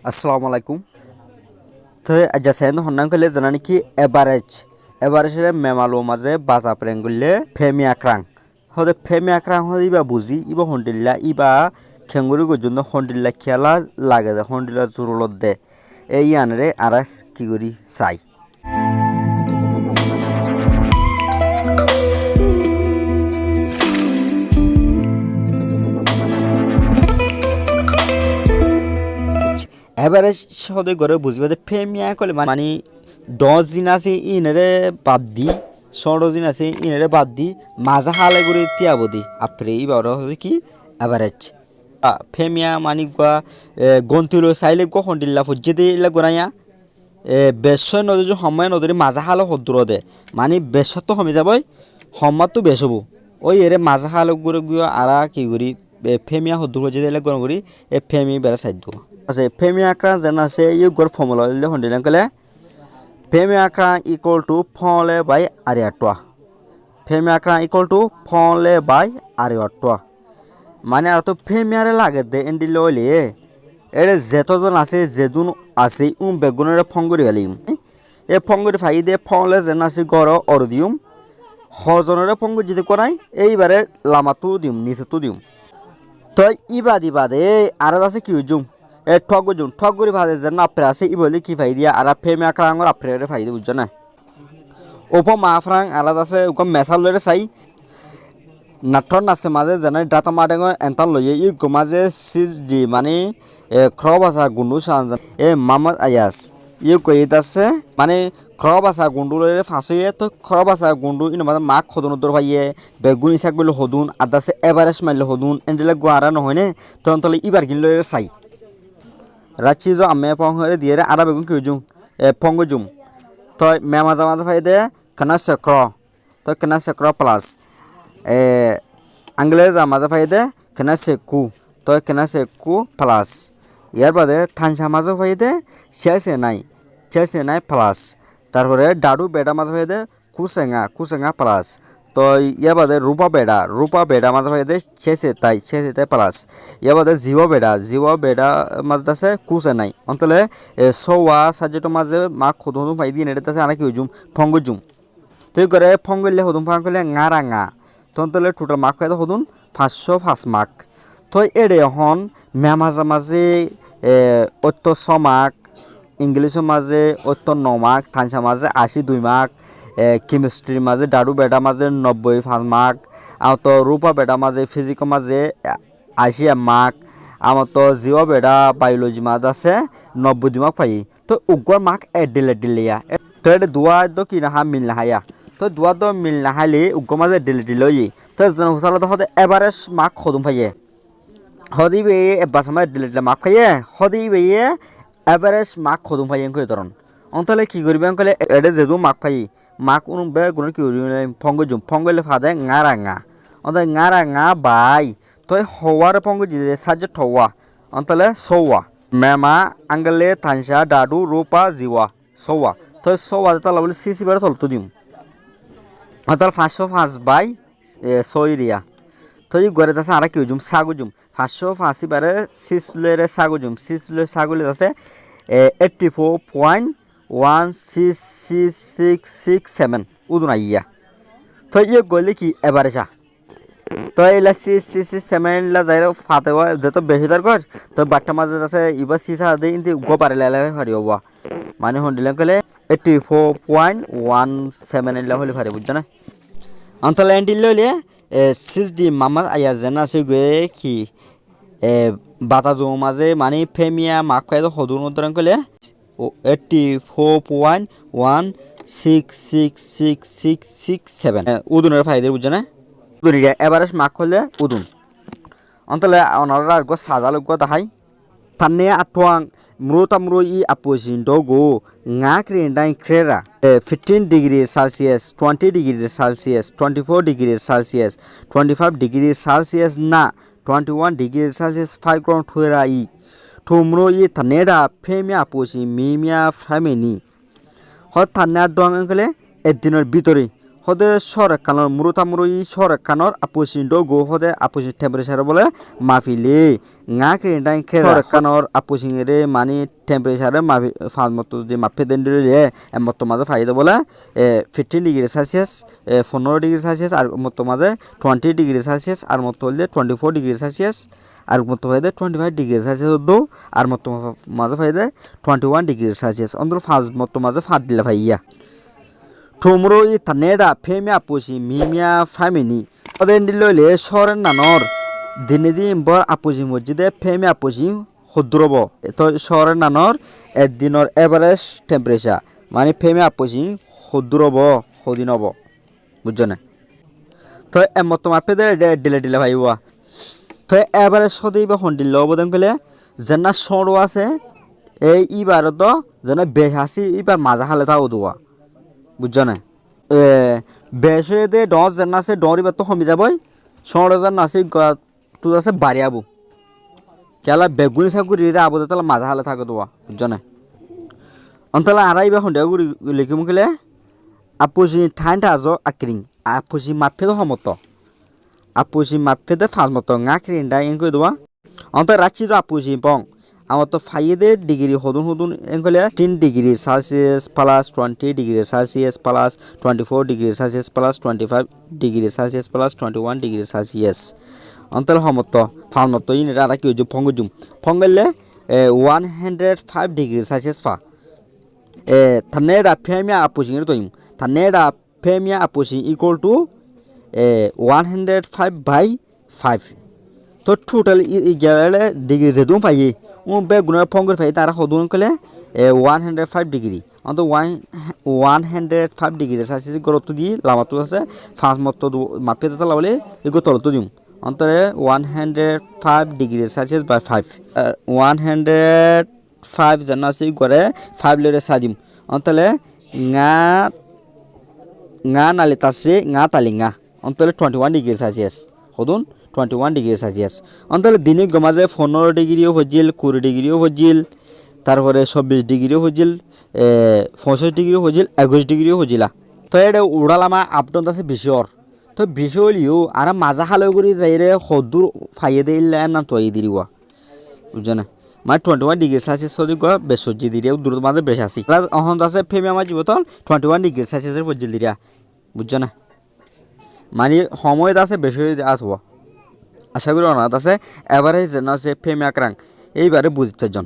আসসালামু আলাইকুম। তো আজ সেন হন্নাং কলে জানানি কি এভারেজের মেমালো মাঝে বাতা প্রেঙ্গুলে ফেমি আক্রাং হদে ফেমি আক্রাং হদে ইবা বুঝি ইবা হন্ডিল্লা ইবা খেঙ্গুরি গজন্য হন্ডিল্লা খেলা লাগে দে হন্ডিল্লা জুরলত দে এই আনরে আরাস কি করি চাই এভারেজ সদে করে বুঝবে যে ফেমিয়া কলে মানে 10 দিন আছে ইনরে বাদ দি 16 দিন আছে ইনরে বাদ দি মাজা হালে করে তিয়াবদি আপনি এবার হবে কি এভারেজ ফেমিয়া মানে গা গন্তুলো চাইলে কখন দিল্লা ফুজে দিলে গোনাইয়া বেশ নদী সময় নদীর মাজা হালে হদ্র দে মানে বেশ তো কমে যাবই সম্মাত তো বেশ হবো ওই এরে মাজা হালে করে গিয়ে আরা কি করি ফেমিয়া হদ্র হয়ে দিলে গরম করি এ ফেমি বেড়া সাইড আছে ফেমি আক্রা যেন আছে ইউ গর ফর্মুলা দিলে হন্ডিলাম কলে ফেমি আক্রা ইকুয়াল টু ফলে বাই আরিয়াটোয়া ফেমি আক্রা ইকুয়াল টু ফলে বাই আরিয়াটোয়া মানে আর তো ফেমি আরে লাগে দে এন্ডি লইলে এর যেতজন আছে যেদুন আছে বেগুনের ফঙ্গুরি গেলিম এ ফঙ্গুরি ফাই দে ফলে যেন আছে গর অরদিউম হজনের ফঙ্গু যদি করাই এইবারে লামাতো দিম নিচেতো দিম তো ইবাদি বাদে আর আছে কি জুম ঠগুরি ভাজে যেন আপরে আছে ই বলে কি ফাই দিয়া আর ফেমে আক্রাঙ্গর আপরে ফাই দিয়ে বুঝছো না ওপো মাফরাং আলাদা আছে ওকে মেসাল লরে চাই নাটন আছে মাঝে যেন ডাটা মাডেঙ এন্টাল লইয়ে ই মাঝে সিজ দি মানে খ্রব আসা গুন্ডু সান এ মামাদ আয়াস ই কইত আছে মানে খ্রব আসা গুন্ডু লরে ফাঁসিয়ে তো খ্রব আসা গুন্ডু ইন মাঝে মাক খদন দর ভাইয়ে বেগুন ইসাক বলে হদুন আদাসে এভারেজ মাইলে হদুন এন্ডিলে গোয়ারা নহয় নে তখন তলে ইবার কিন লরে চাই রাচি যে আমি পংরে দিয়ে আরা বেগুন কি জুম ফঙ্গ জুম তো মেমাজা মাজা ফাই দে কেনা চক্র তো কেনা চক্র প্লাস আংলেজা মাজা ফাই দে কেনা সেকু তো কেনা সেকু প্লাস ইয়ার বাদে থানসা মাজা ফাই দে চেসে নাই প্লাস তারপরে ডাডু বেডা মাজা ফাই দে কুসেঙা প্লাস তো ইয়ার বাদে রূপা বেডা মাজা ফাই দে চেসে তাই প্লাস ইয়ার বাদে জিও বেডা মাজা আছে কুসে নাই অন্তলে সৌয়া সাজেটো মাঝে মা খুদুম ফাই দিয়ে নেটে আছে আনা কি জুম ফঙ্গ জুম তুই করে ফঙ্গলে হদুম ফাং করলে ঙারাঙা তন্তলে টোটাল মার্ক খাই হদুন 505 মার্ক তো এড়ে হন মেমাজা মাঝে 800 মার্ক ইংলিশের মাঝে 89 মার্ক থানসা মাঝে 82 মার্ক কেমিস্ট্রির মাঝে ডাডু বেডা মাঝে 95 মার্ক আর তো রূপা বেডা মাঝে ফিজিক্সের মাঝে 80 মার্ক আমার তো জিও বেডা বায়োলজি মাঝে আছে 90 মার্ক পাই তো উগ্র মার্ক ডিলিয়া তো এটা দুয়া তো কি না মিল না হায়া তো দুয়া তো মিল না হাইলে উগ্র মাঝে ডিলিয়ে তো হুসালা তো হতে এভারেজ মার্ক খদম পাইয়ে হদি বে এবার সময় ডিলিটলে মার্ক পাইয়ে হদি বে এভারেজ মার্ক খদম পাইয়ে কই তরন অন্তলে কি করবে কলে এডে যেদু মার্ক পাই মার্ক উনুম বে গুণ কি ফঙ্গলে ফাদে ঙারাঙা অন্ত ঙারাঙা বাই তো হওয়ার ফঙ্গ জিদে সাজে ঠওয়া অন্তলে সৌয়া মেমা আঙ্গলে থানসা ডাডু রূপা জিওয়া সৌয়া তো সৌয়া তালা বলে সিসি বেড়ে তলতো দিম অন্তল 505 বাই 6 রিয়া তো এই গড়ে আছে আর কি জুম সাগু জুম 585 বারে 6 লেরে সাগু জুম 6 লে সাগুলে আছে 84.16667 উদুন আইয়া তো এই গলে কি এভারেজ তো এলা 667 লা দাইরে ফাতেওয়া যত বেশি দরকার তো বাট্টা মাঝে আছে ইবা সিসা দে ইনতে গো পারে লেলে হারিওবা মানে হন্ডিলা কলে 84.17 লা হলে পারে বুঝছ না অন্তলে এন্ডিল লইলে 6D মামা আয়া জানা আছে গে কি বাতা জো মাঝে মানে ফেমিয়া মাক খাই তো হদুন উত্তরণ কলে 84.1666667 উদুনের ফাইদের বুঝছ না উদুনিয়া এভারেজ মাক হলে উদুন অন্তলে অনারা গো সাজালো গো তাহাই থানে আটওয়াং মৃো ই আপোজিন দগো ngা ক্রেন্ডাই ক্রেরা 15 degree Celsius 20 degree Celsius 24 degree Celsius 25 degree Celsius না 21 ডিগ্রি সেলসিয়াস 5 গ্রাউন্ড থুরা ই থুমরো ই থানেডা ফেমিয়া আপোজি মিমিয়া ফ্যামিলি হ থানে আটওয়াং কলে একদিনের ভিতরে হদে সরেকানোর মুরুতামুরুই সরেকানোর আপুসিন্ড গো হদে আপুসি টেম্পারেচার বলে মাফিলে ngা ক্রেন্টাই খে সরেকানোর আপুসিংরে মানে টেম্পারেচারে মাফি ফাজ মতো যে মাপে দেন দিলে মতো মাঝে ফাইদা বলে 15 ডিগ্রি সেলসিয়াস 15 ডিগ্রি সেলসিয়াস আর মতো মাঝে 20 ডিগ্রি সেলসিয়াস আর মতো হলে 24 ডিগ্রি সেলসিয়াস আর মতো ফাইদে 25 ডিগ্রি সেলসিয়াস দো আর মতো মাঝে ফাইদে 21 ডিগ্রি সেলসিয়াস অন্তর ফাজ মতো মাঝে ফাট দিলে ভাইয়া Tomro i taneda femia apusi mimia famini. Oden dilole soren nanor. Dinedi imbor apusi mojide femia apusi hodrobo. To soren nanor at dinor average temperature. Mani femia apusi hodrobo hodinobo. Bujone. To emotoma pede dile dile bhaiwa. To average hodiba hondilo boden kole jenna soro ase এই ইবার তো যেন বেহাসি ইবার মাজা হালে থাও দোয়া বুঝছো না বেশে দে 10 জন আছে ডরিবার তো কমে যাবই 16 জন আছে তুই আছে বাড়িয়াবো কেলা বেগুনি সাগুরি রে আবদে তালা মাজা হালে থাকে দোয়া বুঝছো না অন্তলা আড়াইবা হন্ডা গুরি লিখি মুখলে আপুজি ঠান্ডা আজো আক্রিং আপুজি মাপে তো সমত আপুজি মাপে দে ফাজ মত ngaক্রিং দা ইন কই দোয়া অন্ত রাখছি যা আপুজি পং আমার তো ফাইদে ডিগ্রি হদুন এঙ্গলে 10 degree Celsius plus 20 degree Celsius plus 24 degree Celsius plus 25 degree Celsius plus 21 degree Celsius অন্তর সমত ফালমত ইন রা কি যে ফঙ্গজুম ফঙ্গলে 105 ডিগ্রি সেলসিয়াস ফা থানেরা ফেমিয়া আপুসিং রে তইম থানেরা ফেমিয়া আপুসিং ইকুয়াল টু 105 বাই 5 তো টোটাল গেলে ডিগ্রি যে দুম পাই be gunar phongor phai tara hodun kole 105 degree অন্ত 105 ডিগ্রি celsius গরত দি লামাতো আছে 5 মত মাপে তা লাবলে এগো তলতো দিম অন্তরে 105 ডিগ্রি celsius বাই 5 105 জানাসি করে 5 লেরে সাজিম অন্তলে nga nalitase nga talinga অন্তলে 21 degree celsius hodun 21 degree Celsius অন্তলে দিনে গমাজে 15 ডিগ্রিও হজিল 20 ডিগ্রিও হজিল তারপরে 26 ডিগ্রিও হজিল 65 ডিগ্রিও হজিল 21 ডিগ্রিও হজিলা তো এটা উড়ালামা আপডন আছে বিশর তো বিশলিও আর মাজা হালে করি যাইরে হদুর ফাইয়ে দেইলা না তই দিরিওয়া বুঝনা মানে 21 ডিগ্রি সেলসিয়াস হদি গো বেসজি দিরিও দূর মাঝে বেশ আসি অহন আছে ফেমি আমার জীবতল 21 ডিগ্রি সেলসিয়াসের হজিল দিরিয়া বুঝনা মানে সময় আছে বেশি আসবো আশা করি অনাথ আছে এভারেজ আছে ফেমি আক্রাং এইবারে বুঝতে জন